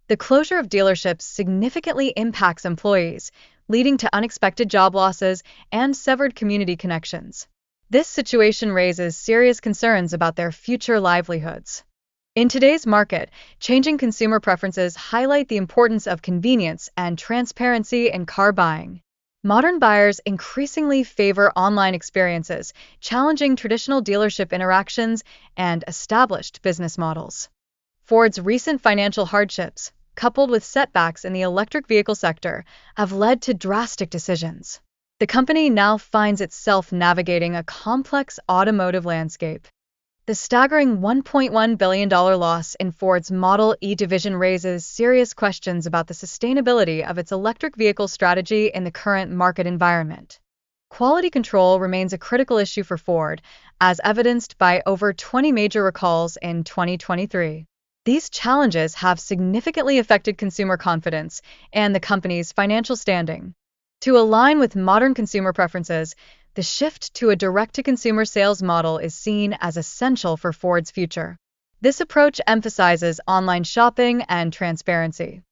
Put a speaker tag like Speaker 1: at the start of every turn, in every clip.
Speaker 1: The closure of dealerships significantly impacts employees, leading to unexpected job losses and severed community connections. This situation raises serious concerns about their future livelihoods. In today's market, changing consumer preferences highlight the importance of convenience and transparency in car buying. Modern buyers increasingly favor online experiences, challenging traditional dealership interactions and established business models. Ford's recent financial hardships, coupled with setbacks in the electric vehicle sector, have led to drastic decisions. The company now finds itself navigating a complex automotive landscape. The staggering $1.1 billion loss in Ford's Model E division raises serious questions about the sustainability of its electric vehicle strategy in the current market environment. Quality control remains a critical issue for Ford, as evidenced by over 20 major recalls in 2023. These challenges have significantly affected consumer confidence and the company's financial standing. To align with modern consumer preferences, the shift to a direct-to-consumer sales model is seen as essential for Ford's future. This approach emphasizes online shopping and transparency.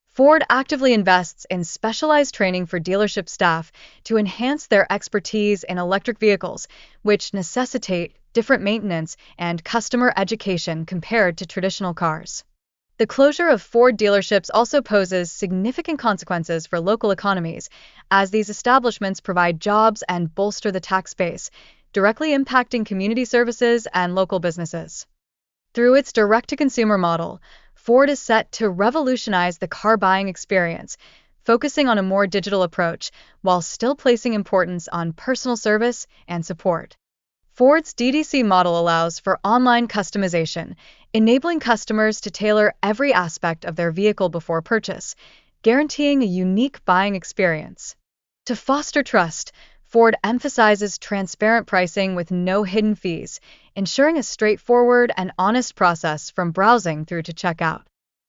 Speaker 1: Ford actively invests in specialized training for dealership staff to enhance their expertise in electric vehicles, which necessitate different maintenance and customer education compared to traditional cars. The closure of Ford dealerships also poses significant consequences for local economies, as these establishments provide jobs and bolster the tax base, directly impacting community services and local businesses. Through its direct-to-consumer model, Ford is set to revolutionize the car buying experience, focusing on a more digital approach while still placing importance on personal service and support. Ford's DTC model allows for online customization, enabling customers to tailor every aspect of their vehicle before purchase, guaranteeing a unique buying experience. To foster trust, Ford emphasizes transparent pricing with no hidden fees, ensuring a straightforward and honest process from browsing through to checkout.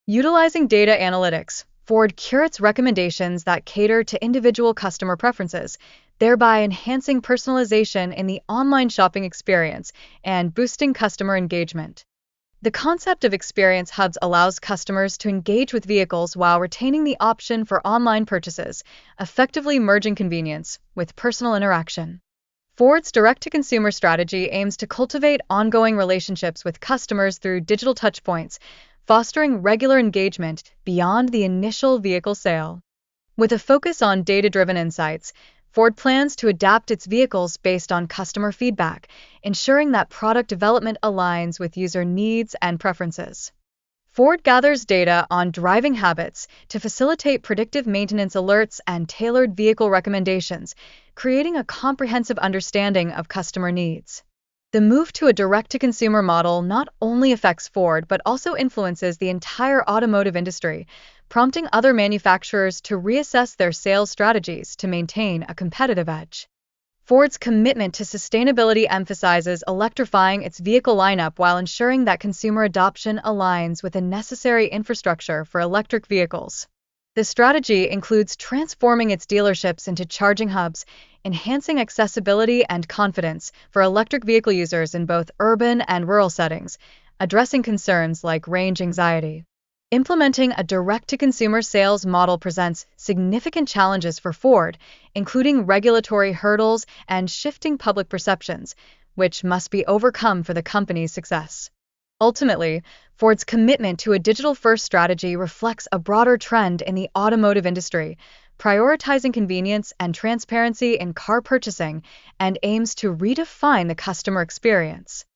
Speaker 1: Utilizing data analytics, Ford curates recommendations that cater to individual customer preferences, thereby enhancing personalization in the online shopping experience and boosting customer engagement. The concept of experience hubs allows customers to engage with vehicles while retaining the option for online purchases, effectively merging convenience with personal interaction. Ford's direct-to-consumer strategy aims to cultivate ongoing relationships with customers through digital touchpoints, fostering regular engagement beyond the initial vehicle sale. With a focus on data-driven insights, Ford plans to adapt its vehicles based on customer feedback, ensuring that product development aligns with user needs and preferences. Ford gathers data on driving habits to facilitate predictive maintenance alerts and tailored vehicle recommendations, creating a comprehensive understanding of customer needs. The move to a direct-to-consumer model not only affects Ford but also influences the entire automotive industry, prompting other manufacturers to reassess their sales strategies to maintain a competitive edge. Ford's commitment to sustainability emphasizes electrifying its vehicle lineup while ensuring that consumer adoption aligns with the necessary infrastructure for electric vehicles. The strategy includes transforming its dealerships into charging hubs, enhancing accessibility and confidence for electric vehicle users in both urban and rural settings, addressing concerns like range anxiety. Implementing a direct-to-consumer sales model presents significant challenges for Ford, including regulatory hurdles and shifting public perceptions, which must be overcome for the company's success. Ultimately, Ford's commitment to a digital-first strategy reflects a broader trend in the automotive industry, prioritizing convenience and transparency in car purchasing, and aims to redefine the customer experience.